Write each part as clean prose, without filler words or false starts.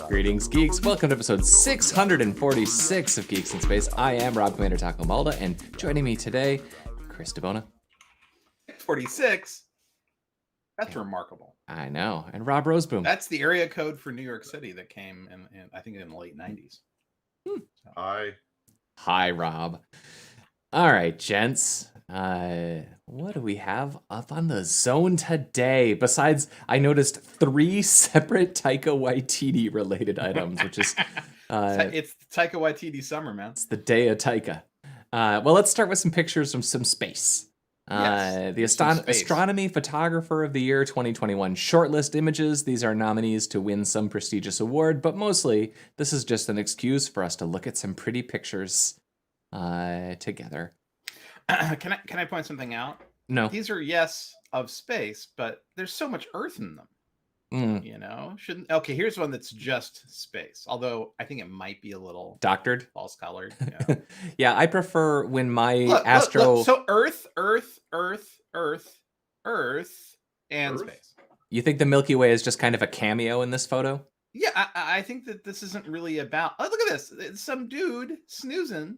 Greetings, geeks. Welcome to episode 646 of Geeks in Space. I am Rob Commander Taco Malda, and joining me today, Chris DeBona. 46? That's remarkable. I know. And Rob Roseboom. That's the area code for New York City that came in I think, in the late 90s. So. Hi, Rob. All right, gents. What do we have up on the zone today? Besides, I noticed 3 separate Taika Waititi related items, which is... it's Taika Waititi summer, man. It's the day of Taika. Well, let's start with some pictures from some space. The Astronomy Photographer of the Year 2021 shortlist images. These are nominees to win some prestigious award, but mostly this is just an excuse for us to look at some pretty pictures together. Can I point something out? No. These are, yes, of space, but there's so much Earth in them. You know, okay, here's one that's just space. Although I think it might be a little doctored, false colored. Yeah, yeah, I prefer when my look. So Earth, and space. You think the Milky Way is just kind of a cameo in this photo? Yeah, I think that this isn't really about. Oh, look at this! It's some dude snoozing.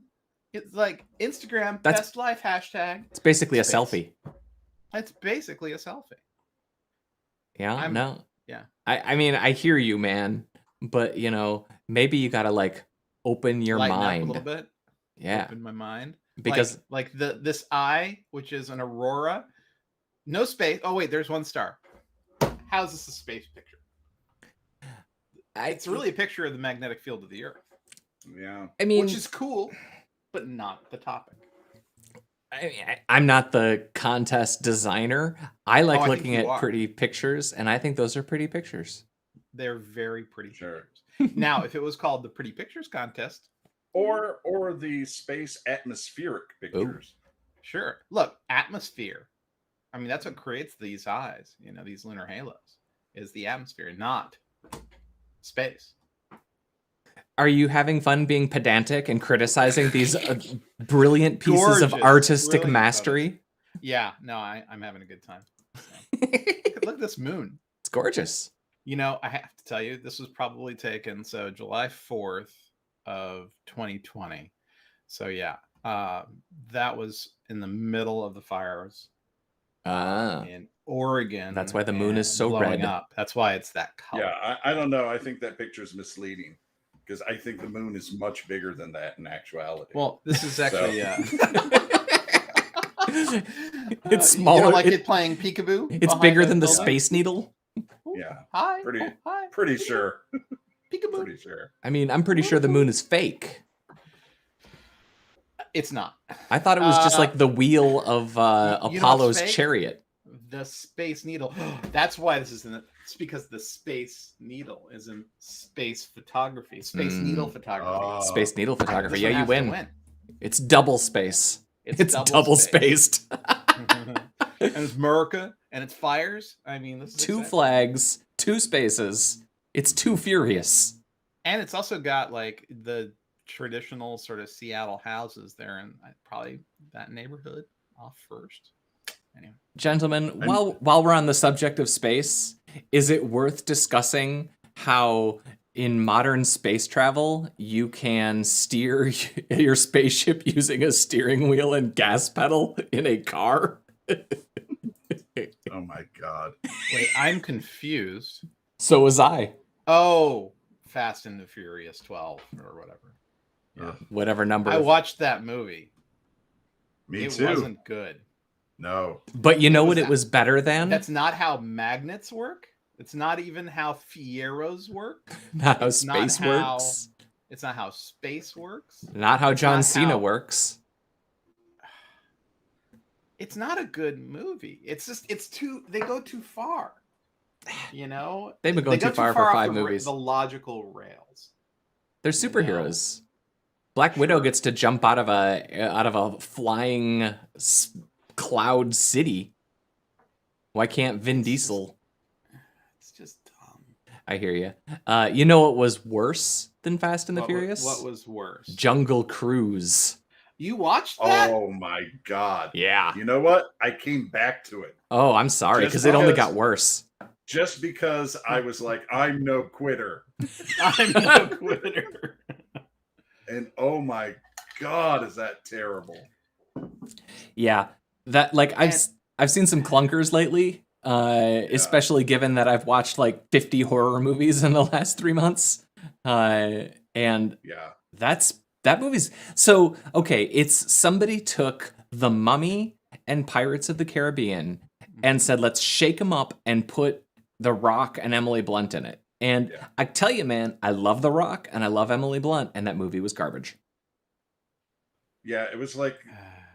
It's like Instagram best life hashtag. It's basically space. A selfie. It's basically a selfie. Yeah, no. Yeah. I mean, I hear you, man. But, you know, maybe you got to, like, open your Lighten mind. up a little bit. Yeah. Open my mind. Because... Like this eye, which is an aurora. No space. Oh, wait, there's one star. How's this a space picture? It's really a picture of the magnetic field of the Earth. Yeah. I mean... Which is cool, but not the topic. I'm not the contest designer. I like looking at pretty pictures, and I think those are pretty pictures. They're very pretty pictures. Now, if it was called the Pretty Pictures Contest, or the space atmospheric pictures, sure. Look, atmosphere. I mean, that's what creates these eyes. You know, these lunar halos is the atmosphere, not space. Are you having fun being pedantic and criticizing these brilliant pieces of artistic mastery? Photos. Yeah, no, I'm having a good time. So. Look at this moon. It's gorgeous. You know, I have to tell you, this was probably taken July 4th of 2020. So yeah, that was in the middle of the fires in Oregon. That's why the moon is so red. Up. That's why it's that color. Yeah, I don't know. I think that picture is misleading. Because I think the moon is much bigger than that in actuality. Well, this is actually it's smaller. You don't like it playing peekaboo? It's bigger than the Space Needle. Yeah. Hi. Pretty sure. Peekaboo. Pretty sure. I mean, I'm pretty sure the moon is fake. It's not. I thought it was just like the wheel of Apollo's chariot. The Space Needle. That's why this is in it. It's because the Space Needle is in space photography. Space Needle photography. Space Needle photography. Yeah, you win. It's double space. It's double spaced. And it's America and it's fires. I mean, this is 2 flags, 2 spaces. It's too furious. And it's also got like the traditional sort of Seattle houses there in probably that neighborhood off first. Anyway. Gentlemen, while we're on the subject of space, is it worth discussing how in modern space travel you can steer your spaceship using a steering wheel and gas pedal in a car? Oh my God. Wait, I'm confused. So was I. Oh, Fast and the Furious 12 or whatever. Yeah. Whatever number. I watched that movie. Me too. It wasn't good. No. But you know what it was better than? That's not how magnets work. It's not even how Fieros work. Not how space works. It's not how space works. Not how John Cena works. It's not a good movie. It's just, they go too far. You know? They've been going too far for 5 movies. The logical rails. They're superheroes. Black Widow gets to jump out of a flying cloud city. Why can't Vin Diesel? It's just dumb. I hear you. You know what was worse than Fast and the Furious? What was worse? Jungle Cruise. You watched that? Oh my God. Yeah. You know what? I came back to it. Oh, I'm sorry, because it only got worse. Just because I was like, I'm no quitter. I'm no quitter. And oh my God, is that terrible? Yeah. That, like, I've seen some clunkers lately, especially given that I've watched like 50 horror movies in the last 3 months. And yeah, that movie's so okay. It's somebody took The Mummy and Pirates of the Caribbean and said, let's shake them up and put The Rock and Emily Blunt in it. And I tell you, man, I love The Rock and I love Emily Blunt, and that movie was garbage. Yeah, it was like,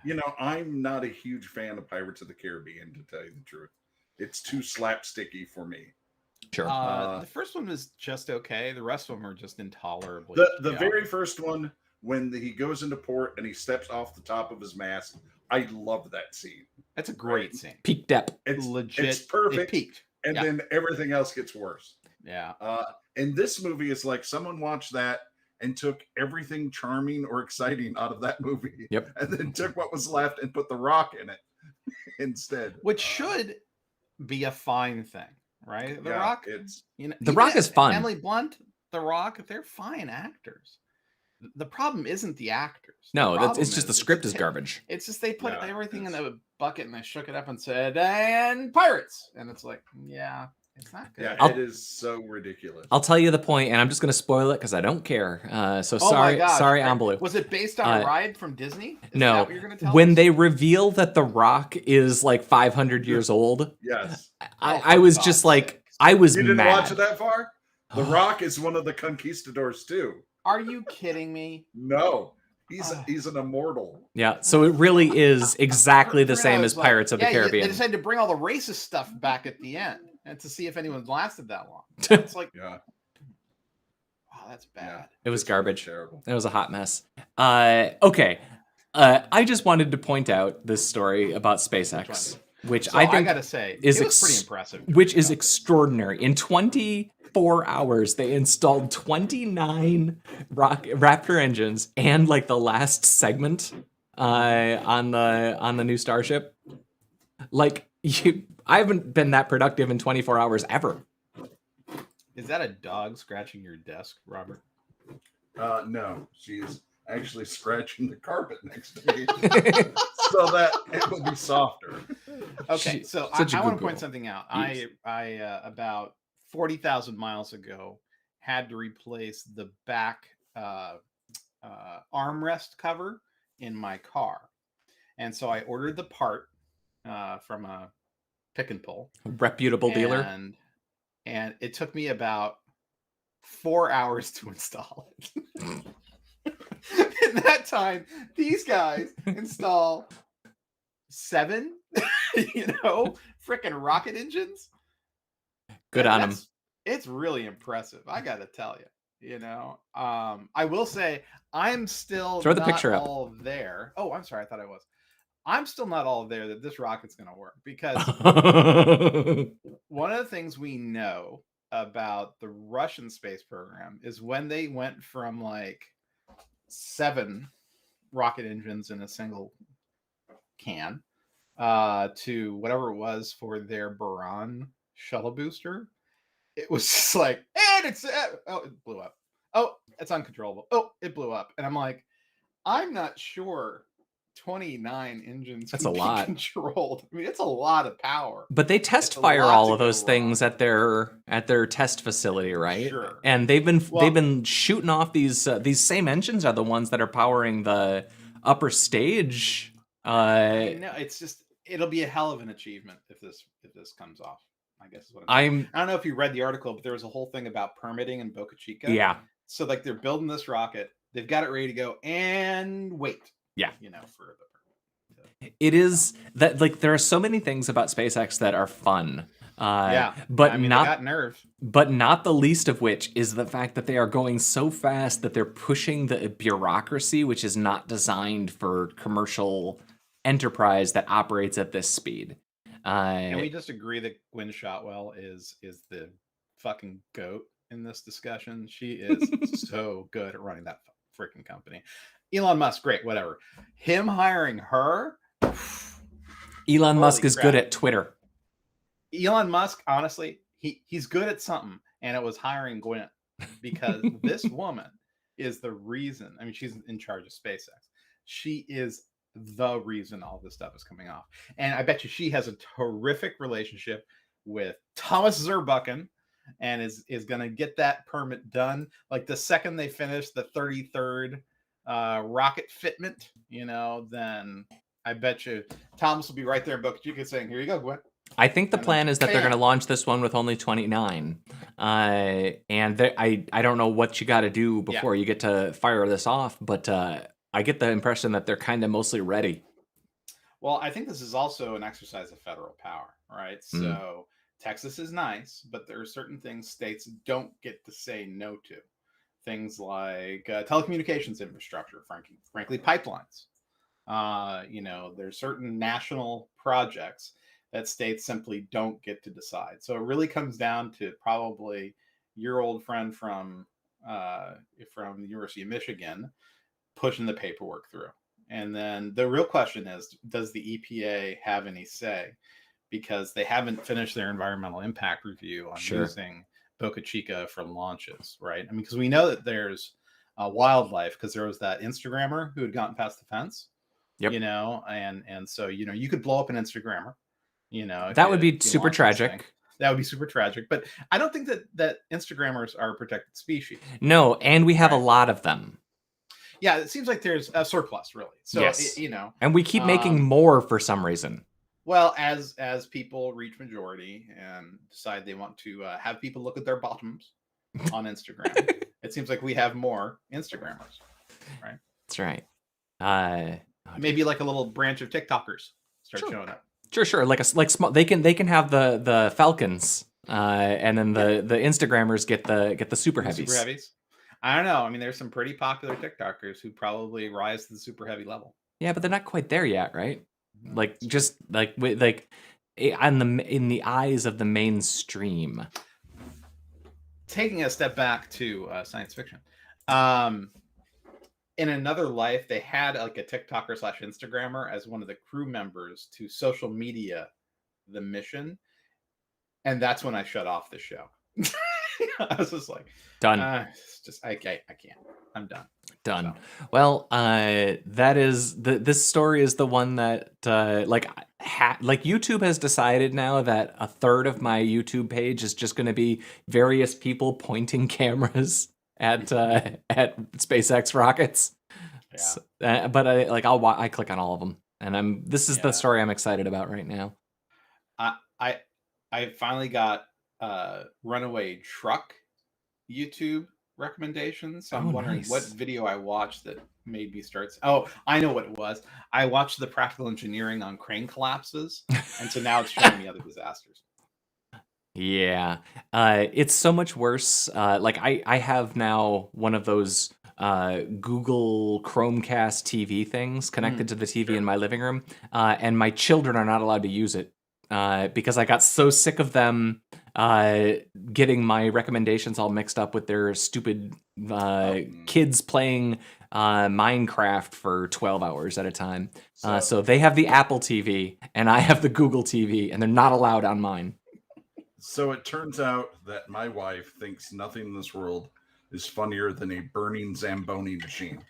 you know, I'm not a huge fan of Pirates of the Caribbean, to tell you the truth. It's too slapsticky for me. Sure. The first one was just okay. The rest of them are just intolerably. The very first one, when he goes into port and he steps off the top of his mast, I love that scene. That's a great scene. Peak depth. It's legit. It's perfect. It peaked. And then everything else gets worse. Yeah. And this movie is like someone watched that and took everything charming or exciting out of that movie. Yep. And then took what was left and put The Rock in it instead. Which should be a fine thing, right? The Rock, it's The Rock is fun. Emily Blunt, The Rock, they're fine actors. The problem isn't the actors. No, it's just the script is garbage. It's just they put everything in a bucket and they shook it up and said, and pirates. And it's like, yeah, it's not good. Yeah, it is so ridiculous. I'll tell you the point, and I'm just going to spoil it because I don't care. So Oh my gosh. sorry, Amblue. Was it based on a ride from Disney? Is No. that what you're gonna tell when us? they reveal that The Rock is like 500 years old, yes, I was just like, I was You didn't mad. watch it that far? The Rock is one of the conquistadors too. Are you kidding me? No, he's an immortal. Yeah, so it really is exactly the same as Pirates of the Caribbean. They decided to bring all the racist stuff back at the end and to see if anyone lasted that long. It's like, Yeah, wow, that's bad. It was garbage. Terrible. It was a hot mess. Okay. I just wanted to point out this story about SpaceX, which So I think I gotta say, is it was pretty impressive. which is extraordinary. In 24 hours, they installed 29 Raptor engines and like the last segment on the new Starship. Like I haven't been that productive in 24 hours ever. Is that a dog scratching your desk, Robert? No, she's actually scratching the carpet next to me so that it will be softer. Okay, so I want to point something out. Yes. I about 40,000 miles ago had to replace the back armrest cover in my car, and so I ordered the part from a pick and pull, Reputable dealer. And it took me about 4 hours to install it. In that time, these guys install 7, freaking rocket engines. Good on them. It's really impressive. I got to tell you, I will say I'm still Throw the not picture up. all there. Oh, I'm sorry. I thought I was. I'm still not all there that this rocket's going to work, because one of the things we know about the Russian space program is when they went from like 7 rocket engines in a single can to whatever it was for their Buran shuttle booster, it was just like, and it blew up. Oh, it's uncontrollable. Oh, it blew up. And I'm like, I'm not sure 29 engines That's can a lot. be controlled. I mean, it's a lot of power. But they test fire all of those things at their test facility, right? Sure. And they've been shooting off these same engines are the ones that are powering the upper stage. I know, it's just, it'll be a hell of an achievement if this comes off, I guess is what I'm saying. I don't know if you read the article, but there was a whole thing about permitting in Boca Chica. Yeah. So like they're building this rocket, they've got it ready to go, and wait. Yeah. For the permit. It is that, like, there are so many things about SpaceX that are fun. But they got nerve. But not the least of which is the fact that they are going so fast that they're pushing the bureaucracy, which is not designed for commercial enterprise that operates at this speed. Can we just agree that Gwynne Shotwell is the fucking goat in this discussion? She is so good at running that freaking company. Elon Musk, great, whatever. Him hiring her. Elon Musk is good at Twitter. Elon Musk, honestly, he's good at something, and it was hiring Gwyneth, because this woman is the reason. I mean, she's in charge of SpaceX. She is the reason all this stuff is coming off. And I bet you she has a terrific relationship with Thomas Zurbuchen, and is going to get that permit done. Like the second they finish the 33rd rocket fitment, then I bet you Thomas will be right there, Book Chica, saying, "Here you go, Gwen." I think the plan is that they're going to launch this one with only 29. And I don't know what you got to do before you get to fire this off, but I get the impression that they're kind of mostly ready. Well, I think this is also an exercise of federal power, right? So Texas is nice, but there are certain things states don't get to say no to. Things like telecommunications infrastructure, frankly, pipelines. There's certain national projects that states simply don't get to decide. So it really comes down to probably your old friend from the University of Michigan pushing the paperwork through. And then the real question is, does the EPA have any say? Because they haven't finished their environmental impact review on using Boca Chica for launches, right? I mean, because we know that there's wildlife, because there was that Instagrammer who had gotten past the fence, and so, you could blow up an Instagrammer, that would be super tragic. That would be super tragic. But I don't think that Instagrammers are a protected species. No, and we have a lot of them. Yeah, it seems like there's a surplus, really. So, yes. And we keep making more for some reason. Well, as people reach majority and decide they want to have people look at their bottoms on Instagram, it seems like we have more Instagrammers, right? That's right. Maybe like a little branch of TikTokers start showing up. Sure. Like small. They can have the Falcons, and then the Instagrammers get the super heavies. Super heavies. I don't know. I mean, there's some pretty popular TikTokers who probably rise to the super heavy level. Yeah, but they're not quite there yet, right? Like just like in the eyes of the mainstream. Taking a step back to science fiction, in another life, they had like a TikToker / Instagrammer as one of the crew members to social media the mission, and that's when I shut off the show. I was just like, done. I can't. I'm done. Done. So. Well, that is this story is the one that YouTube has decided now that a third of my YouTube page is just going to be various people pointing cameras at SpaceX rockets. Yeah. So, but I click on all of them, and this is the story I'm excited about right now. I finally got runaway truck YouTube recommendations. So I'm wondering what video I watched that made me start. Oh, I know what it was. I watched the practical engineering on crane collapses, and so now it's showing me other disasters. Yeah, it's so much worse. I have now one of those Google Chromecast TV things connected to the TV in my living room, and my children are not allowed to use it because I got so sick of them getting my recommendations all mixed up with their stupid kids playing Minecraft for 12 hours at a time. So they have the Apple TV, and I have the Google TV, and they're not allowed on mine. So it turns out that my wife thinks nothing in this world is funnier than a burning Zamboni machine.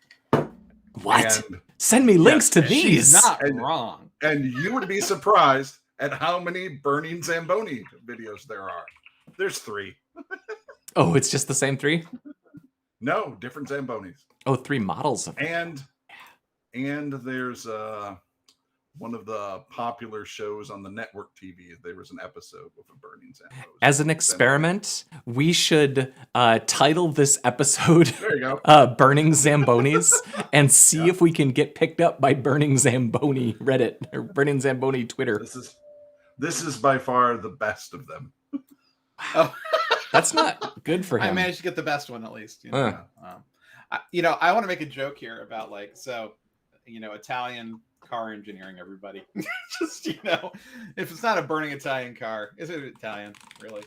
What? Send me links to these. She's not wrong. And you would be surprised at how many burning Zamboni videos there are. There's 3. Oh, it's just the same 3? No, different Zambonis. Oh, 3 models of and there's one of the popular shows on the network TV. There was an episode with a burning Zamboni. As an experiment, we should title this episode there you go. Burning Zambonis and see if we can get picked up by Burning Zamboni Reddit or Burning Zamboni Twitter. This is by far the best of them. Oh, that's not good for him. I managed to get the best one at least. I want to make a joke here about Italian car engineering, everybody. Just, if it's not a burning Italian car, is it Italian, really?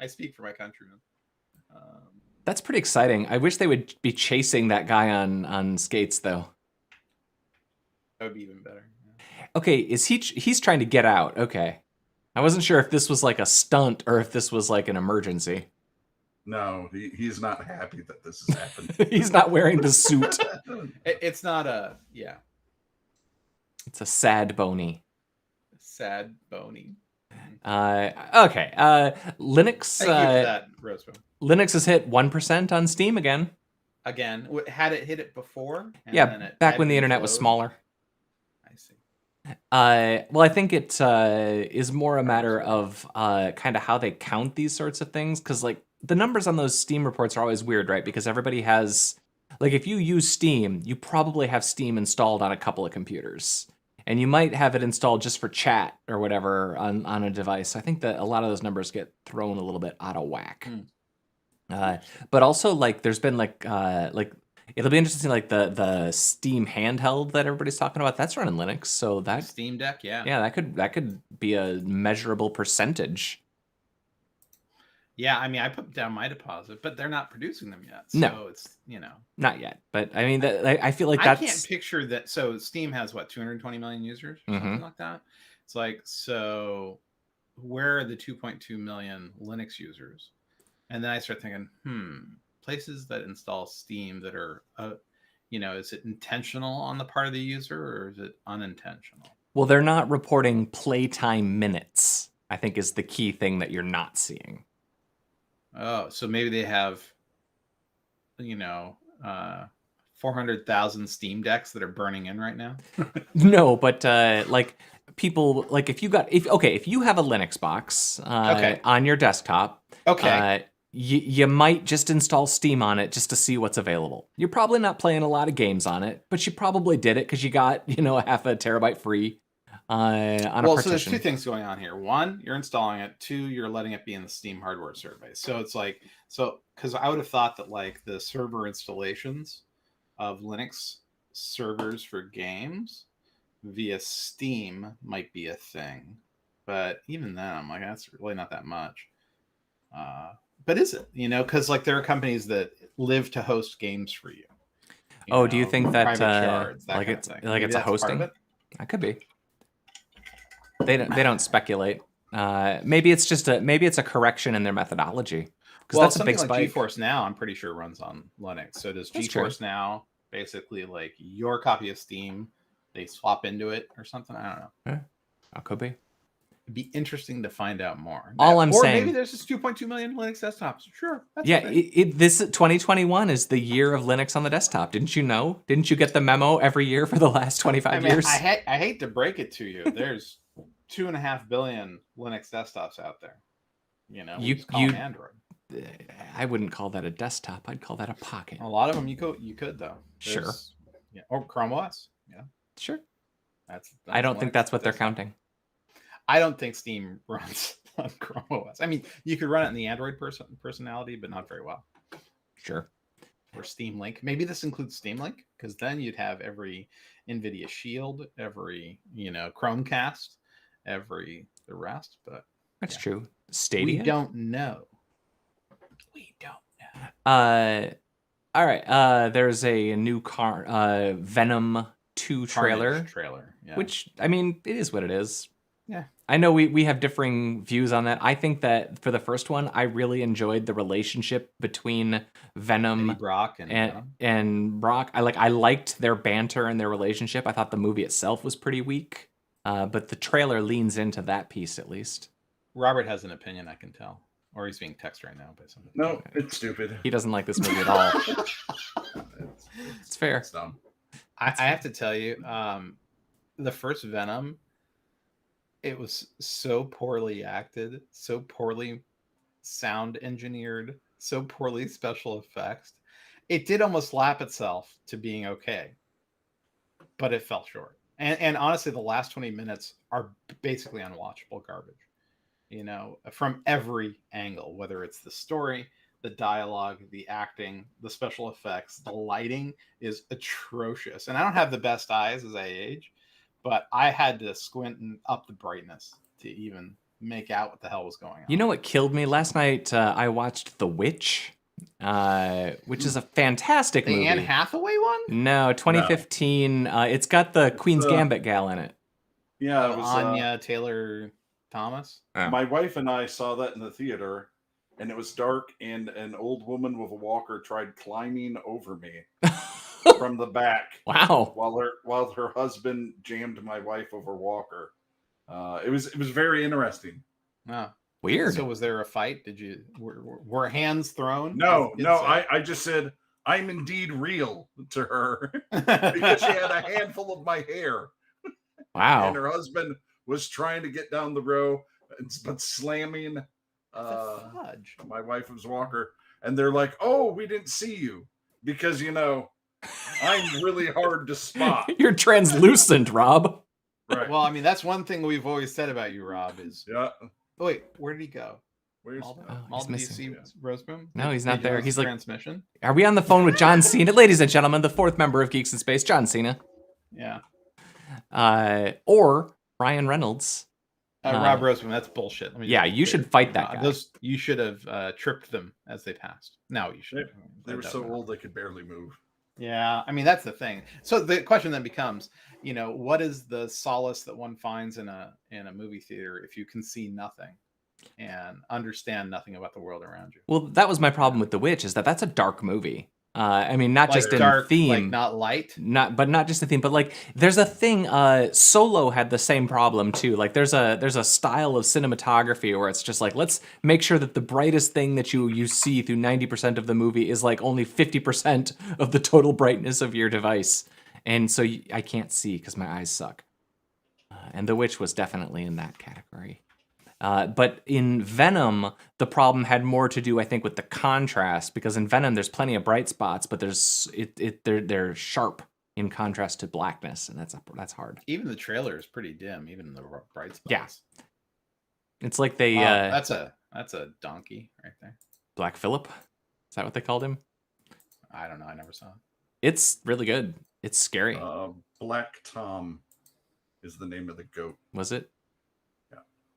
I speak for my countrymen. That's pretty exciting. I wish they would be chasing that guy on skates, though. That would be even better. Yeah. Okay, he's trying to get out. Okay. I wasn't sure if this was like a stunt or if this was like an emergency. No, he's not happy that this has happened. He's not wearing the suit. It's not a, yeah. It's a sad bony. Sad bony. Okay. Linux. Thank you for that, Rosebud. Linux has hit 1% on Steam again. Again, had it hit it before? Yeah, back when the internet was smaller. I see. Well, I think it is more a matter of kind of how they count these sorts of things, because like the numbers on those Steam reports are always weird, right? Because everybody has, like, if you use Steam, you probably have Steam installed on a couple of computers, and you might have it installed just for chat or whatever on a device. I think that a lot of those numbers get thrown a little bit out of whack. But also, like, there's been like it'll be interesting, like the Steam handheld that everybody's talking about. That's running Linux, so that Steam Deck, yeah, that could be a measurable percentage. Yeah, I mean, I put down my deposit, but they're not producing them yet. So No, it's not yet. But I mean, I feel like that's. I can't picture that. So Steam has what 220 million users, or something like that. It's like, so where are the 2.2 million Linux users? And then I start thinking, places that install Steam that are, is it intentional on the part of the user or is it unintentional? Well, they're not reporting playtime minutes, I think, is the key thing that you're not seeing. Oh, so maybe they have, 400,000 Steam decks that are burning in right now. No, but like people, like if you have a Linux box on your desktop, you might just install Steam on it just to see what's available. You're probably not playing a lot of games on it, but you probably did it because you got a half a terabyte free on a partition. So there's two things going on here. One, you're installing it. Two, you're letting it be in the Steam hardware survey. So it's like, because I would have thought that like the server installations of Linux servers for games via Steam might be a thing, but even then I'm like, that's really not that much. But is it? Because like there are companies that live to host games for you. Do you think that shards, like it's a hosting? That could be. They don't speculate. Maybe it's a correction in their methodology. Because that's a big spike. Like GeForce Now, I'm pretty sure runs on Linux. So does GeForce Now basically like your copy of Steam? They swap into it or something? I don't know. Yeah, that could be. It'd be interesting to find out more. Or maybe there's just 2.2 million Linux desktops. Sure. This 2021 is the year of Linux on the desktop. Didn't you know? Didn't you get the memo every year for the last 25 years? I hate to break it to you. There's 2.5 billion Linux desktops out there. You call them Android. I wouldn't call that a desktop. I'd call that a pocket. A lot of them you could though. Sure. Yeah. Or Chrome OS. Yeah. Sure. That's I don't think that's what they're counting. I don't think Steam runs on Chrome OS. I mean, you could run it in the Android personality, but not very well. Sure. Or Steam Link. Maybe this includes Steam Link, because then you'd have every NVIDIA Shield, every Chromecast, the rest. But that's true. Stadia. We don't know. All right. There's a new Venom 2 trailer. Yeah. Which, I mean, it is what it is. Yeah. I know we have differing views on that. I think that for the first one, I really enjoyed the relationship between Venom Brock and Brock. I liked their banter and their relationship. I thought the movie itself was pretty weak, but the trailer leans into that piece at least. Robert has an opinion, I can tell. Or he's being texted right now by somebody. No, it's stupid. He doesn't like this movie at all. It's fair. It's dumb. I have to tell you, the first Venom, it was so poorly acted, so poorly sound engineered, so poorly special effects. It did almost lap itself to being okay, but it fell short. And honestly, the last 20 minutes are basically unwatchable garbage. From every angle, whether it's the story, the dialogue, the acting, the special effects, the lighting is atrocious. And I don't have the best eyes as I age, but I had to squint and up the brightness to even make out what the hell was going on. You know what killed me? Last night I watched The Witch, which is a fantastic movie. The Anne Hathaway one? No, 2015. No. It's got the Queen's Gambit gal in it. Yeah, it was Anya Taylor Thomas. Oh. My wife and I saw that in the theater, and it was dark, and an old woman with a walker tried climbing over me from the back. Wow! While her husband jammed my wife over walker. It was very interesting. Wow. Weird. So was there a fight? Were hands thrown? No. I just said, I'm indeed real to her because she had a handful of my hair. Wow. And her husband was trying to get down the row, but slamming my wife's walker. And they're like, oh, we didn't see you because, I'm really hard to spot. You're translucent, Rob. Right. Well, I mean, that's one thing we've always said about you, Rob, is... Yeah. Oh, wait, where did he go? Where's Malden, do you see Roseboom? No, he's not there. He's like... Transmission? Are we on the phone with John Cena? Ladies and gentlemen, the fourth member of Geeks in Space, John Cena. Yeah. Or Ryan Reynolds. Rob Roseboom, that's bullshit. You should fight that guy. You should have tripped them as they passed. No, you should. They were so old they could barely move. Yeah, I mean, that's the thing. So the question then becomes, what is the solace that one finds in a movie theater if you can see nothing and understand nothing about the world around you? Well, that was my problem with The Witch, is that's a dark movie. I mean, not like just dark, in theme, like not light, not just the theme, but like there's a thing. Solo had the same problem too. Like there's a style of cinematography where it's just like, let's make sure that the brightest thing that you see through 90% of the movie is like only 50% of the total brightness of your device, and so I can't see because my eyes suck. And The Witch was definitely in that category. But in Venom, the problem had more to do, I think, with the contrast, because in Venom there's plenty of bright spots, but they're sharp in contrast to blackness, and that's hard. Even the trailer is pretty dim, even in the bright spots. Yeah, it's like they. That's a donkey right there. Black Phillip, is that what they called him? I don't know. I never saw it. It's really good. It's scary. Black Tom is the name of the goat. Was it?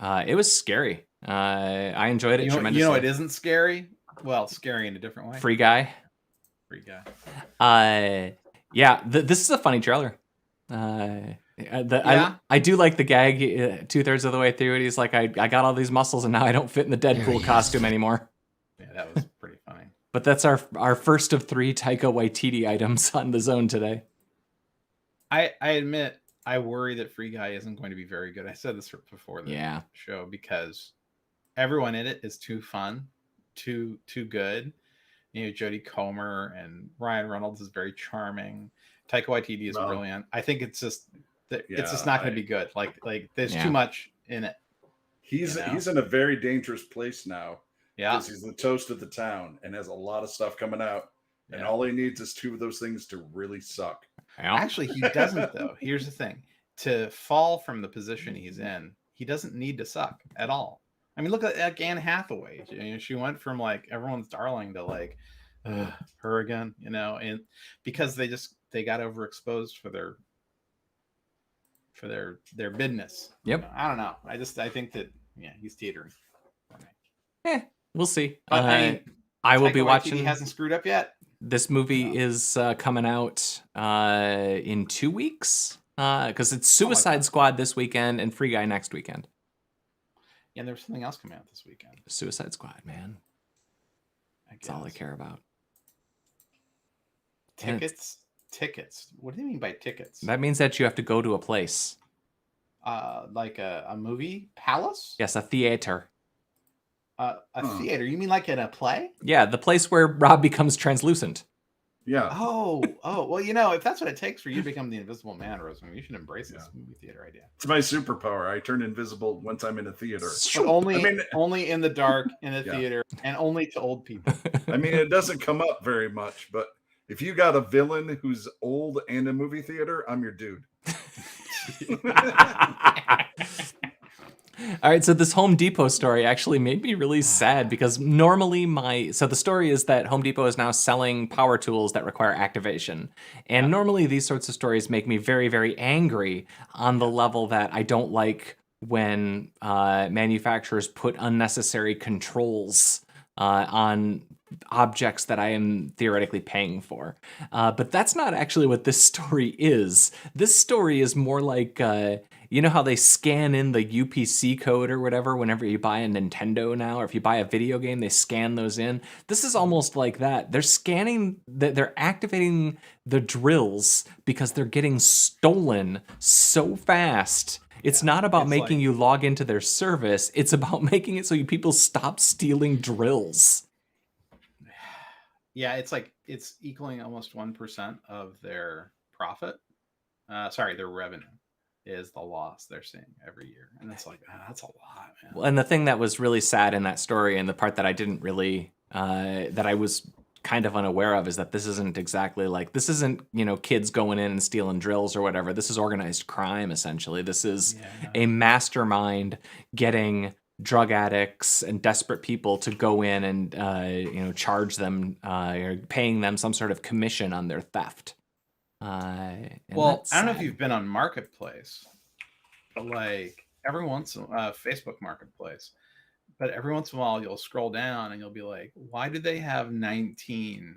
It was scary. I enjoyed it tremendously. It isn't scary. Well, scary in a different way. Free Guy. This is a funny trailer. I do like the gag 2/3 of the way through it. He's like, I got all these muscles and now I don't fit in the Deadpool costume anymore. Yeah, that was pretty funny. But that's our first of 3 Taika Waititi items on the zone today. I admit, I worry that Free Guy isn't going to be very good. I said this before the show, because everyone in it is too fun, too good. Jodie Comer and Ryan Reynolds is very charming. Taika Waititi is brilliant. I think it's just not going to be good. Like there's too much in it. He's in a very dangerous place now. Yeah, because he's the toast of the town and has a lot of stuff coming out, and all he needs is 2 of those things to really suck. Actually, he doesn't, though. Here's the thing. To fall from the position he's in, he doesn't need to suck at all. I mean, look at Anne Hathaway. She went from like everyone's darling to like her again, and because they got overexposed for their business. Yep. I don't know. I think that he's teetering. We'll see. But, I will be Waititi watching. He hasn't screwed up yet. This movie is coming out in 2 weeks because it's Suicide Squad this weekend and Free Guy next weekend. Yeah, and there's something else coming out this weekend. Suicide Squad, man. That's all I care about. Tickets. What do you mean by tickets? That means that you have to go to a place. Like a movie palace? Yes, a theater. Theater? You mean like in a play? Yeah, the place where Rob becomes translucent. Yeah. Oh, well, if that's what it takes for you to become the Invisible Man, Roseman, you should embrace this movie theater idea. It's my superpower. I turn invisible once I'm in a theater. Only in the dark in a theater, and only to old people. I mean, it doesn't come up very much, but if you got a villain who's old and a movie theater, I'm your dude. All right, so this Home Depot story actually made me really sad because normally the story is that Home Depot is now selling power tools that require activation. And normally these sorts of stories make me very, very angry on the level that I don't like when manufacturers put unnecessary controls on objects that I am theoretically paying for. But that's not actually what this story is. This story is more like, you know how they scan in the UPC code or whatever whenever you buy a Nintendo now, or if you buy a video game, they scan those in. This is almost like that. They're scanning, they're activating the drills because they're getting stolen so fast. It's not about making you log into their service. It's about making it so people stop stealing drills. Yeah, it's equaling almost 1% of their profit. Their revenue is the loss they're seeing every year. And it's like, that's a lot, man. Well, and the thing that was really sad in that story, and the part that I didn't really, that I was kind of unaware of, is that this isn't exactly like, this isn't, kids going in and stealing drills or whatever. This is organized crime, essentially. This is a mastermind getting drug addicts and desperate people to go in and, charge them, or paying them some sort of commission on their theft. I don't know if you've been on Marketplace, but like every once in Facebook Marketplace, but every once in a while you'll scroll down and you'll be like, why do they have 19,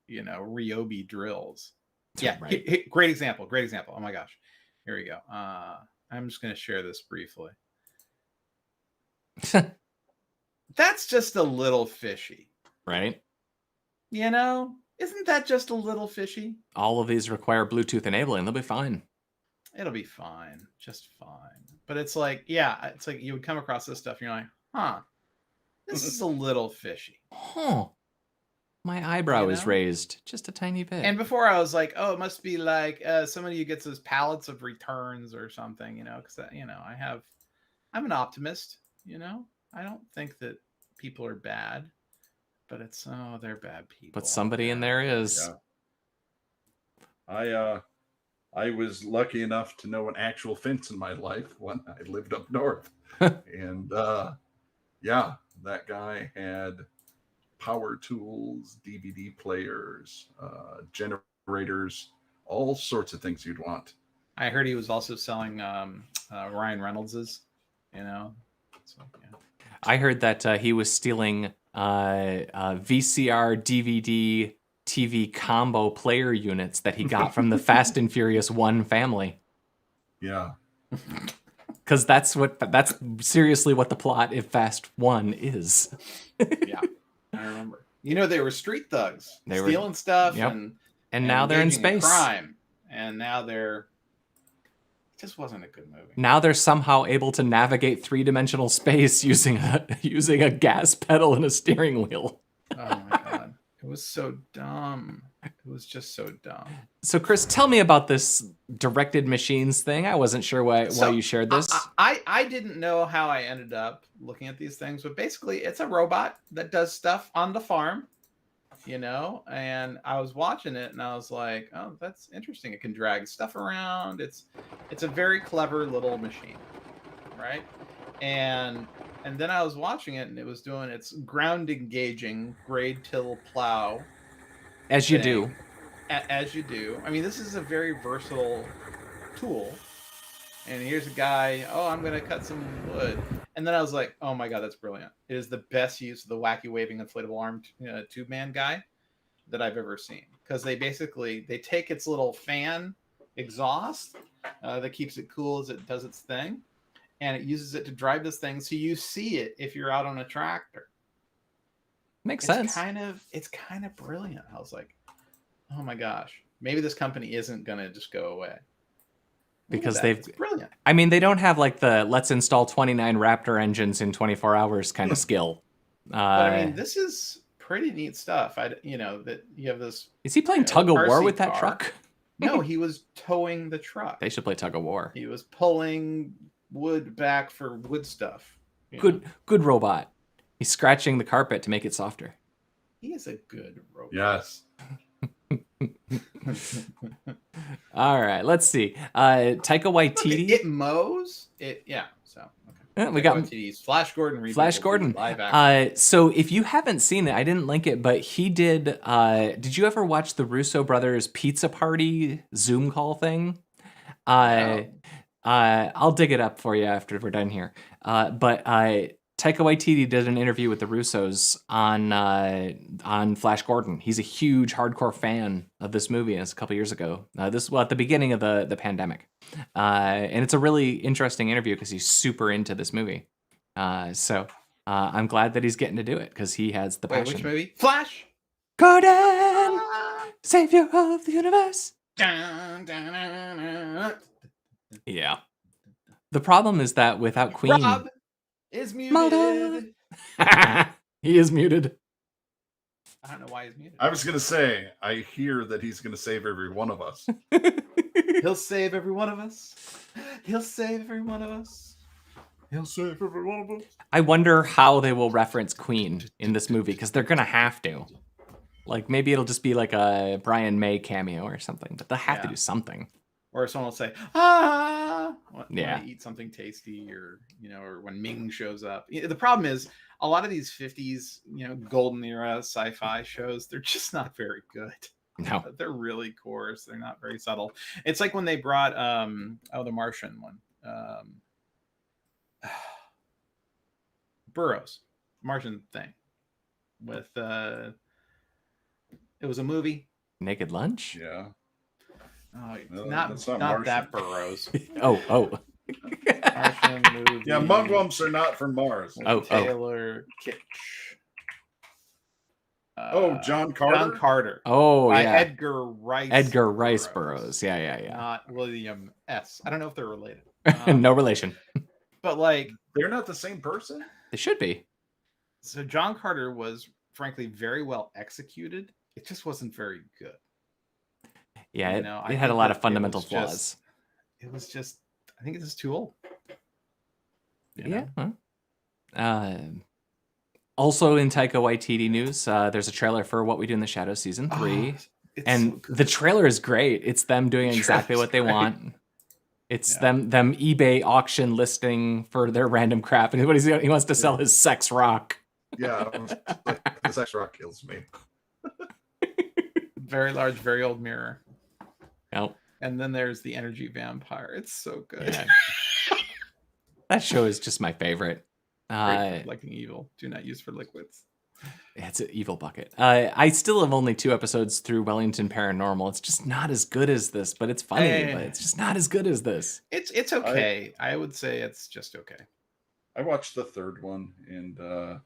Ryobi drills? Yeah, right. Great example. Oh my gosh. Here we go. I'm just going to share this briefly. That's just a little fishy. Right? Isn't that just a little fishy? All of these require Bluetooth enabling. They'll be fine. It'll be fine. Just fine. But it's like, it's like you would come across this stuff and you're like, this is a little fishy. My eyebrow is raised just a tiny bit. And before I was like, it must be like somebody who gets those pallets of returns or something, because, I'm an optimist, I don't think that people are bad. But they're bad people. But somebody in there is. Yeah. I was lucky enough to know an actual fence in my life when I lived up north. And that guy had power tools, DVD players, generators, all sorts of things you'd want. I heard he was also selling Ryan Reynolds's, So, yeah. I heard that he was stealing VCR, DVD, TV combo player units that he got from the Fast and Furious 1 family. Yeah. Because that's seriously what the plot of Fast 1 is. Yeah, I remember. They were street thugs. They were stealing stuff and now they're in space. Crime. And now it just wasn't a good movie. Now they're somehow able to navigate three-dimensional space using a gas pedal and a steering wheel. Oh my god. It was so dumb. It was just so dumb. So Chris, tell me about this directed machines thing. I wasn't sure why you shared this. I didn't know how I ended up looking at these things, but basically it's a robot that does stuff on the farm. And I was watching it and I was like, oh, that's interesting. It can drag stuff around. It's a very clever little machine, right? And then I was watching it and it was doing its ground engaging grade till plow. As you do. As you do. I mean, this is a very versatile tool. And here's a guy, I'm going to cut some wood. And then I was like, oh my God, that's brilliant. It is the best use of the wacky waving inflatable arm tube man guy that I've ever seen. Because they take its little fan exhaust that keeps it cool as it does its thing. And it uses it to drive this thing so you see it if you're out on a tractor. Makes sense. It's kind of brilliant. I was like, oh my gosh, maybe this company isn't going to just go away. Because it's brilliant. I mean, they don't have like the let's install 29 Raptor engines in 24 hours kind of skill. But I mean, this is pretty neat stuff. That you have this. Is he playing tug of war with that truck? No, he was towing the truck. They should play tug of war. He was pulling wood back for wood stuff. Good robot. He's scratching the carpet to make it softer. He is a good robot. Yes. All right, let's see. Taika Waititi. It mows. So okay. We got Waititi's Flash Gordon. Flash Gordon. Live action. So if you haven't seen it, I didn't link it, but he did. Did you ever watch the Russo brothers pizza party Zoom call thing? No. I'll dig it up for you after we're done here. But Taika Waititi did an interview with the Russos on Flash Gordon. He's a huge hardcore fan of this movie. It's a couple years ago. At the beginning of the pandemic, and it's a really interesting interview because he's super into this movie. So I'm glad that he's getting to do it because he has the passion. Which movie? Flash. Gordon, savior of the universe. Yeah. The problem is that without Queen, Rob is muted. He is muted. I don't know why he's muted. I was gonna say, I hear that he's gonna save every one of us. He'll save every one of us. He'll save every one of us. He'll save every one of us. I wonder how they will reference Queen in this movie because they're gonna have to. Like maybe it'll just be like a Brian May cameo or something, but they'll have to do something. Or someone will say, when yeah, they eat something tasty, or or when Ming shows up. The problem is a lot of these 50s, golden era sci-fi shows, they're just not very good. No, they're really coarse. They're not very subtle. It's like when they brought the Martian one, Burroughs, Martian thing with it was a movie. Naked Lunch. Yeah. Oh, not that Burroughs. oh. Martian movie. Yeah, mugwumps are not from Mars. Taylor Kitsch. John Carter. John Carter. Oh, by yeah. Edgar Rice. Edgar Rice Burroughs. Yeah. Not William S. I don't know if they're related. No relation. But like, they're not the same person. They should be. So John Carter was, frankly, very well executed. It just wasn't very good. Yeah, it had a lot of fundamental flaws. It was just, I think it's just too old. Yeah. Also in Taika Waititi news, there's a trailer for What We Do in the Shadows season 3. And so the trailer is great. It's them doing exactly what they want. It's them eBay auction listing for their random crap. And he wants to sell his sex rock. Yeah, the sex rock kills me. Very large, very old mirror. Yep. And then there's the energy vampire. It's so good. Yeah. That show is just my favorite. Collecting evil. Do not use for liquids. It's an evil bucket. I still have only 2 episodes through Wellington Paranormal. It's just not as good as this, but it's funny. But it's just not as good as this. It's okay. I would say it's just okay. I watched the 3rd one and I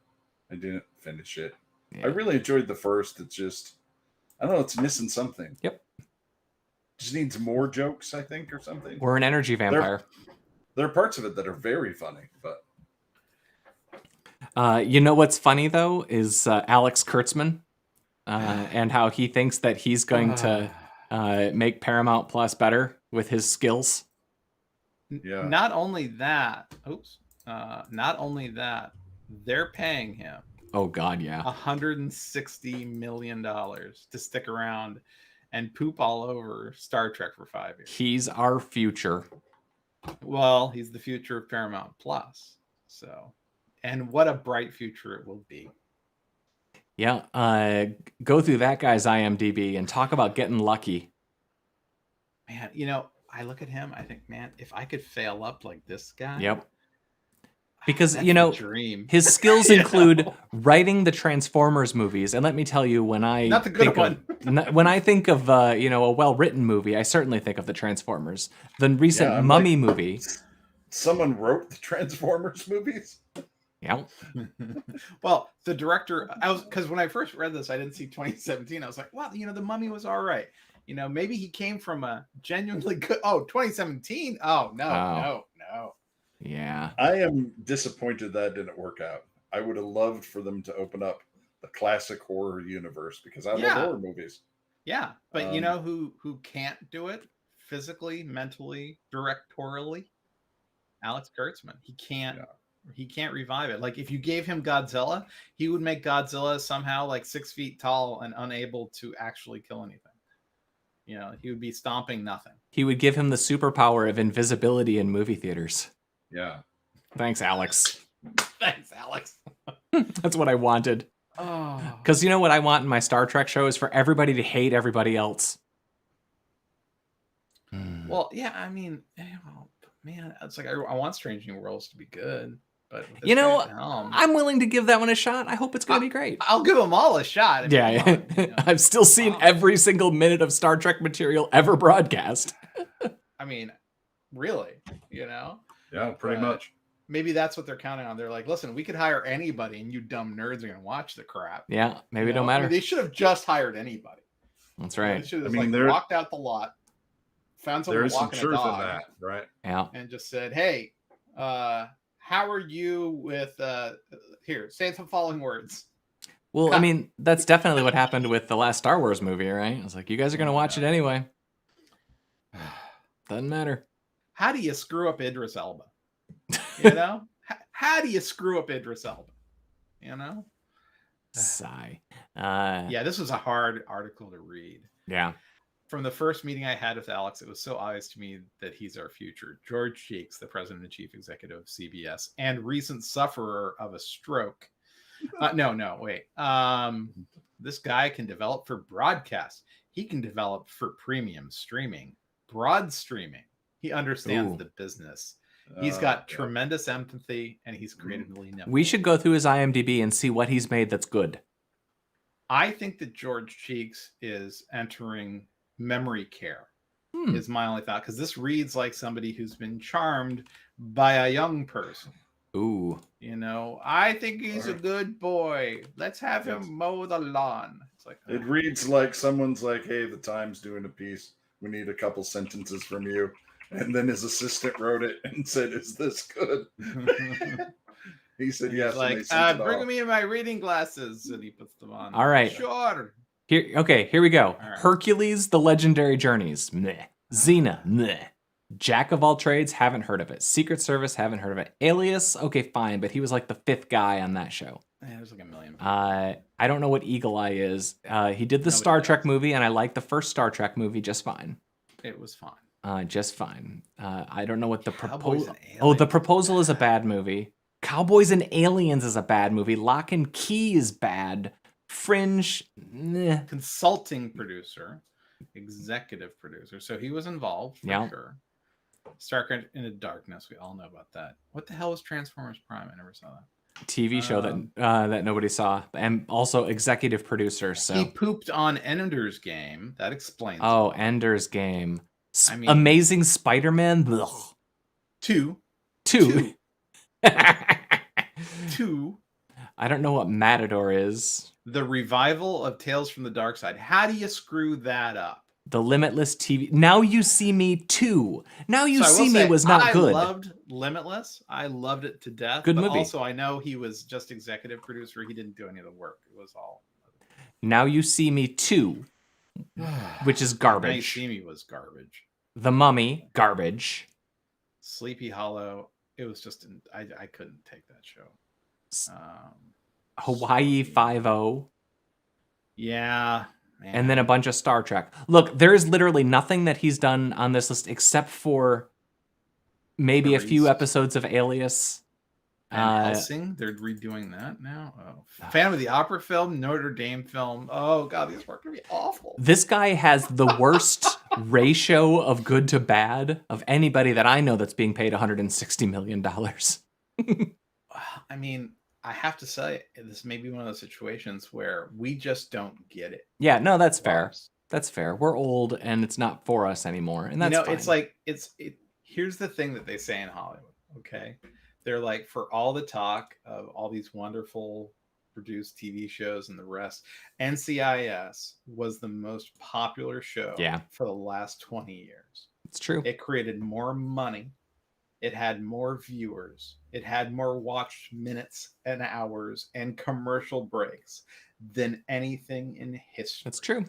didn't finish it. Yeah. I really enjoyed the first. It's just, I don't know, it's missing something. Yep. Just needs more jokes, I think, or something. Or an energy vampire. There are parts of it that are very funny, but you know what's funny though is Alex Kurtzman and how he thinks that he's going to make Paramount Plus better with his skills. Yeah. Not only that, they're paying him. Oh God, yeah. $160 million to stick around and poop all over Star Trek for 5 years. He's our future. Well, he's the future of Paramount Plus. So, and what a bright future it will be. Yeah. Go through that guy's IMDb and talk about getting lucky. Man, I look at him, I think, man, if I could fail up like this guy. Yep. Because, dream. His skills include writing the Transformers movies. And let me tell you, when I Not the good one. When I think of, a well-written movie, I certainly think of the Transformers. The recent Mummy movie. Someone wrote the Transformers movies? Yeah. Well, the director, because when I first read this, I didn't see 2017. I was like, well, the Mummy was all right. Maybe he came from a genuinely good, 2017? Oh, no. Yeah. I am disappointed that didn't work out. I would have loved for them to open up the classic horror universe because I love horror movies. Yeah. But who can't do it physically, mentally, directorially? Alex Kurtzman. He can't revive it. Like if you gave him Godzilla, he would make Godzilla somehow like 6 feet tall and unable to actually kill anything. He would be stomping nothing. He would give him the superpower of invisibility in movie theaters. Yeah. Thanks, Alex. That's what I wanted. Oh. Because you know what I want in my Star Trek show is for everybody to hate everybody else. Well, yeah, I mean, man, it's like I want Strange New Worlds to be good, But you know, I'm willing to give that one a shot. I hope it's going to be great. I'll give them all a shot. I've still seen every single minute of Star Trek material ever broadcast. I mean, really, you know? Yeah, pretty much. Maybe that's what they're counting on. They're like, listen, we could hire anybody and you dumb nerds are going to watch the crap. Yeah, maybe it don't matter. They should have just hired anybody. That's right. They should have walked out the lot, found someone walking a dog. In that, right? Yeah. And just said, hey, how are you with, here, say some following words. Well, I mean, that's definitely what happened with the last Star Wars movie, right? It's like, you guys are going to watch it anyway. Doesn't matter. How do you screw up Idris Elba? You know? How do you screw up Idris Elba? You know? Sigh. Yeah, this was a hard article to read. Yeah. From the first meeting I had with Alex, it was so obvious to me that he's our future. George Cheeks, the president and chief executive of CBS, and recent sufferer of a stroke. Wait. This guy can develop for broadcast. He can develop for premium streaming, broad streaming. He understands the business. He's got tremendous empathy, and he's creatively nimble. We should go through his IMDb and see what he's made that's good. I think that George Cheeks is entering memory care, is my only thought, because this reads like somebody who's been charmed by a young person. Ooh. You know, I think he's a good boy. Let's have him mow the lawn. It's like, it reads like someone's like, hey, the Times doing a piece. We need a couple sentences from you. And then his assistant wrote it and said, is this good? He said, yes. Like, bring me my reading glasses. And he puts them on. All right. Sure. Here we go. Right. Hercules, The Legendary Journeys. Meh. Xena. Meh. Jack of all trades, haven't heard of it. Secret Service, haven't heard of it. Alias, okay, fine, but he was like the fifth guy on that show. Yeah, there's like a million. I don't know what Eagle Eye is. He did the Star Trek movie, and I liked the first Star Trek movie just fine. It was fine. Just fine. I don't know what the proposal. Oh, The Proposal is a bad movie. Cowboys and Aliens is a bad movie. Lock and Key is bad. Fringe, consulting producer, executive producer. So he was involved for sure. Star Trek Into Darkness, we all know about that. What the hell was Transformers Prime? I never saw that. TV show that nobody saw, and also executive producer. So he pooped on Ender's Game. That explains. Oh, Ender's Game. Amazing Spider-Man. Two. I don't know what Matador is. The revival of Tales from the Dark Side. How do you screw that up? The Limitless TV. Now You See Me 2. Now You See Me was not good. I loved Limitless. I loved it to death. Good movie. Also, I know he was just executive producer. He didn't do any of the work. It was all. Now You See Me 2, which is garbage. Now You See Me was garbage. The Mummy, garbage. Sleepy Hollow. It was just. I couldn't take that show. Hawaii 5-0. Yeah. Man. And then a bunch of Star Trek. Look, there is literally nothing that he's done on this list except for maybe a few episodes of Alias. And Helsing, they're redoing that now. Oh. Phantom of the Opera film, Notre Dame film. Oh, God, these are going to be awful. This guy has the worst ratio of good to bad of anybody that I know that's being paid $160 million. I mean, I have to say, this may be one of those situations where we just don't get it. Yeah, no, that's fair. That's fair. We're old, and it's not for us anymore, and that's fine. It's like here's the thing that they say in Hollywood. Okay, they're like, for all the talk of all these wonderful produced TV shows and the rest, NCIS was the most popular show for the last 20 years. It's true. It created more money. It had more viewers. It had more watched minutes and hours and commercial breaks than anything in history. That's true.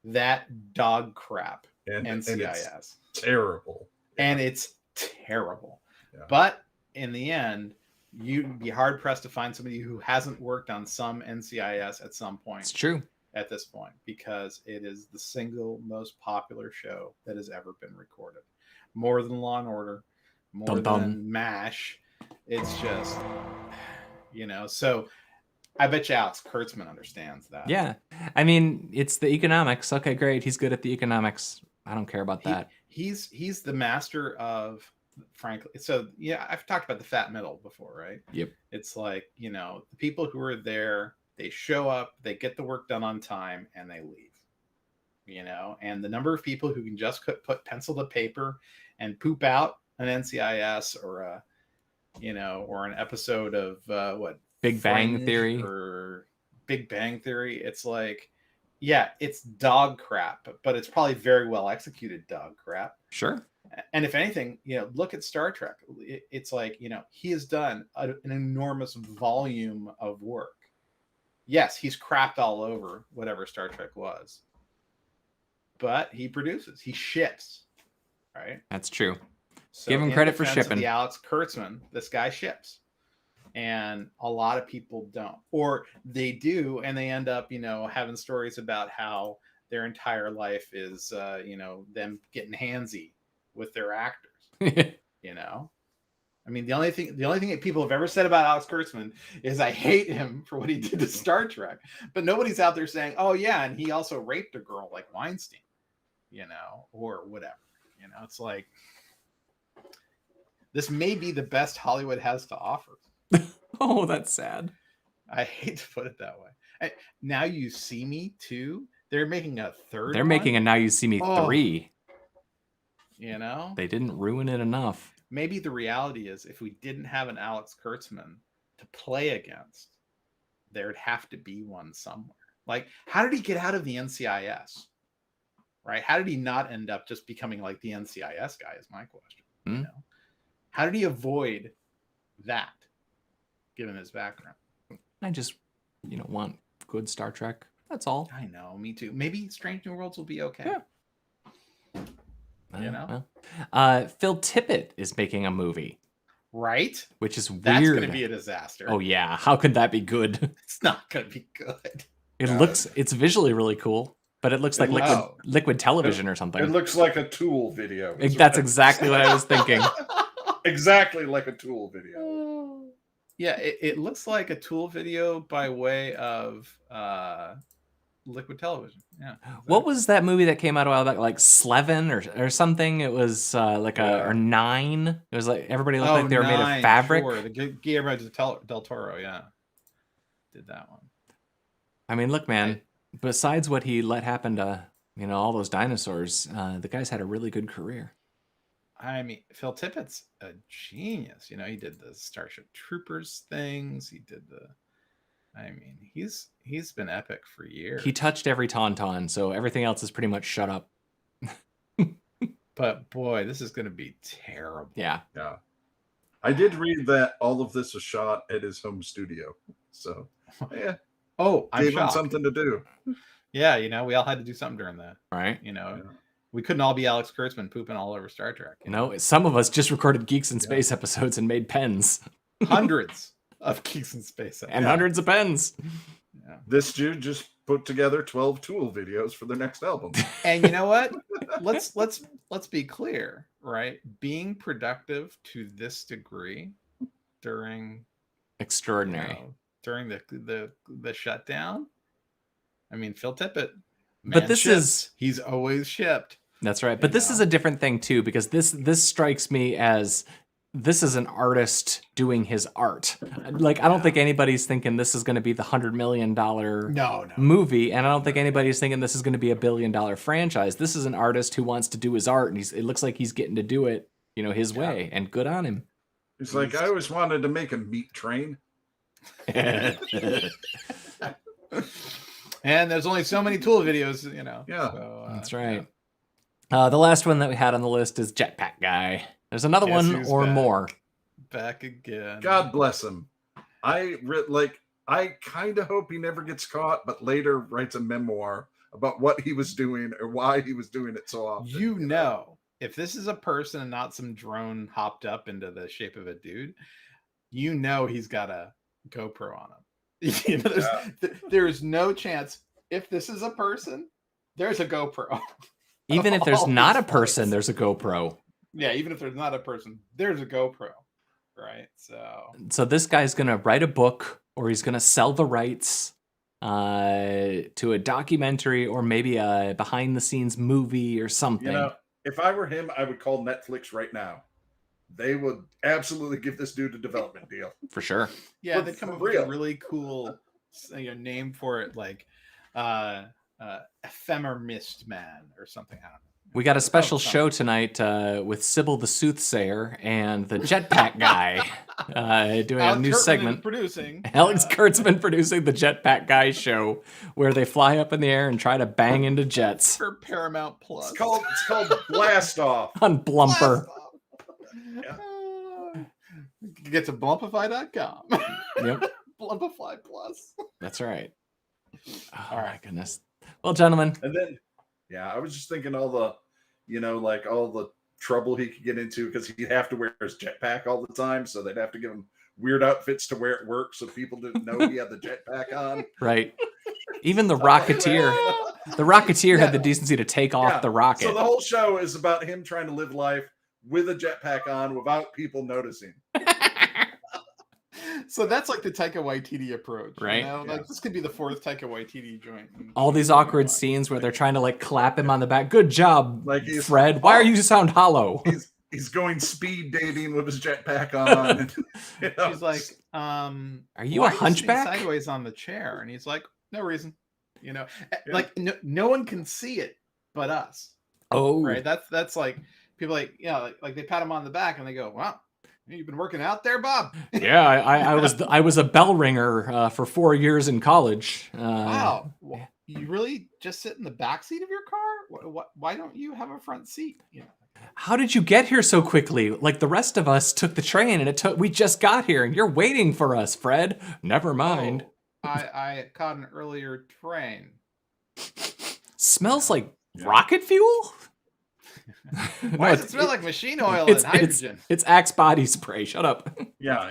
That dog crap, NCIS. And it's terrible. And it's terrible. Yeah. But in the end, you'd be hard-pressed to find somebody who hasn't worked on some NCIS at some point. It's true. At this point, because it is the single most popular show that has ever been recorded. More than Law and Order. More than MASH. It's just, so I bet you Alex Kurtzman understands that. Yeah. I mean, it's the economics. Okay, great. He's good at the economics. I don't care about that. He's the master of frankly. So yeah, I've talked about the fat middle before, right? Yep. It's like, the people who are there, they show up, they get the work done on time, and they leave. And the number of people who can just put pencil to paper and poop out an NCIS or or an episode of Big Bang Theory or Big Bang Theory. It's like, yeah, it's dog crap, but it's probably very well executed dog crap. Sure. And if anything, look at Star Trek. It's like, he has done an enormous volume of work. Yes, he's crapped all over whatever Star Trek was, but he produces, he ships, right? That's true. So give him credit for shipping. The Alex Kurtzman, this guy ships, and a lot of people don't, or they do, and they end up, having stories about how their entire life is, them getting handsy with their actors. I mean, the only thing that people have ever said about Alex Kurtzman is I hate him for what he did to Star Trek, but nobody's out there saying, oh yeah, and he also raped a girl like Weinstein, or whatever. It's like, this may be the best Hollywood has to offer. Oh, that's sad. I hate to put it that way. Now You See Me 2, they're making a third. They're making a Now You See Me 3. They didn't ruin it enough. Maybe the reality is, if we didn't have an Alex Kurtzman to play against, there'd have to be one somewhere. Like, how did he get out of the NCIS? Right? How did he not end up just becoming like the NCIS guy is my question. How did he avoid that, given his background? I just, want good Star Trek. That's all. I know, me too. Maybe Strange New Worlds will be okay. Yeah. Phil Tippett is making a movie. Right? Which is weird. That's going to be a disaster. Oh, yeah. How could that be good? It's not going to be good. It's visually really cool, but it looks like liquid television or something. It looks like a Tool video. That's exactly what I was thinking. Exactly like a Tool video. Yeah, it looks like a Tool video by way of liquid television. Yeah. Exactly. What was that movie that came out a while back, like Slevin or something? It was or Nine. It was like everybody looked like they were made of fabric. Sure. The Guillermo del Toro, yeah, did that one. I mean, look, man. Besides what he let happen to all those dinosaurs, the guy's had a really good career. I mean, Phil Tippett's a genius. He did the Starship Troopers things. He did he's been epic for years. He touched every tauntaun, so everything else is pretty much shut up. But boy, this is going to be terrible. Yeah. Yeah. I did read that all of this was shot at his home studio. So, yeah. Oh, I'm gave him shocked. something to do. Yeah, we all had to do something during that. Right. We couldn't all be Alex Kurtzman pooping all over Star Trek. Some of us just recorded Geeks in Space episodes and made pens. Hundreds of Geeks in Space episodes. And hundreds of pens. Yeah. This dude just put together 12 Tool videos for their next album. And you know what? Let's be clear, right? Being productive to this degree during extraordinary during the shutdown. I mean, Phil Tippett. But he's always shipped. That's right. But this is a different thing too, because this strikes me as this is an artist doing his art. Like, I don't think anybody's thinking this is going to be the $100 million movie, and I don't think anybody's thinking this is going to be a $1 billion franchise. This is an artist who wants to do his art, and it looks like he's getting to do it, his way, and good on him. He's like, I always wanted to make a meat train. And there's only so many Tool videos, Yeah, so, that's right. Yeah. The last one that we had on the list is Jetpack Guy. There's another one or more. Back again. God bless him. I kind of hope he never gets caught, but later writes a memoir about what he was doing or why he was doing it so often. If this is a person and not some drone hopped up into the shape of a dude, he's got a GoPro on him. There is no chance. If this is a person, there's a GoPro. Even if there's not a person, there's a GoPro. Yeah, even if there's not a person, there's a GoPro, right? So this guy's gonna write a book, or he's gonna sell the rights to a documentary, or maybe a behind-the-scenes movie or something. If I were him, I would call Netflix right now. they would absolutely give this dude a development deal. For sure. Yeah, they'd come up with a really cool name for it, like Ephemer Mist Man or something. I don't know. We got a special show tonight with Sybil the Soothsayer and the Jetpack Guy doing a new segment. Alex Kurtzman producing the Jetpack Guy show, where they fly up in the air and try to bang into jets. For Paramount Plus. It's called Blast Off. On Blumper. Yeah. Get to Blumpify.com. Yep. Blumpify Plus. That's right. Oh, all right, goodness. Well, gentlemen. And then, yeah, I was just thinking all the, like all the trouble he could get into because he'd have to wear his jetpack all the time. So they'd have to give him weird outfits to wear at work so people didn't know he had the jetpack on. Right. Even the Rocketeer. The Rocketeer had the decency to take off the rocket. So the whole show is about him trying to live life with a jetpack on without people noticing. So that's like the Taika Waititi approach, right? Like this could be the fourth Taika Waititi joint. All these awkward scenes where they're trying to like clap him on the back. Good job, like Fred. Why are you sound hollow? He's going speed dating with his jetpack on. And, She's like, "Are you a hunchback?" Sideways on the chair, and he's like, "No reason." Like no one can see it but us. Oh, right. That's like people like they pat him on the back and they go, "Wow. You've been working out there, Bob." Yeah, I was a bell ringer for 4 years in college. Wow, you really just sit in the back seat of your car? Why don't you have a front seat? How did you get here so quickly? Like the rest of us took the train, and we just got here, and you're waiting for us, Fred. Never mind. Oh, I caught an earlier train. Smells like rocket fuel. Why does it smell like machine oil and hydrogen? It's Axe body spray. Shut up. Yeah,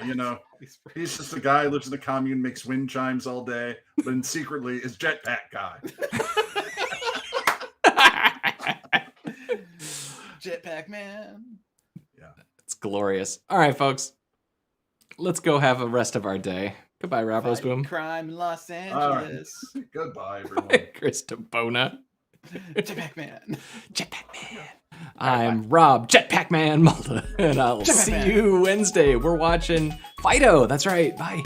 he's just a guy who lives in a commune, makes wind chimes all day, but secretly is Jetpack Guy. Jetpack Man. Yeah. It's glorious. All right, folks. Let's go have a rest of our day. Goodbye, Rob Roseboom. Crime in Los Angeles. Goodbye, everyone. Chris DeBona. Jetpack Man. Jetpack Man. I'm Rob Jetpack Man Malta, and I'll see you Wednesday. We're watching Fido. That's right. Bye.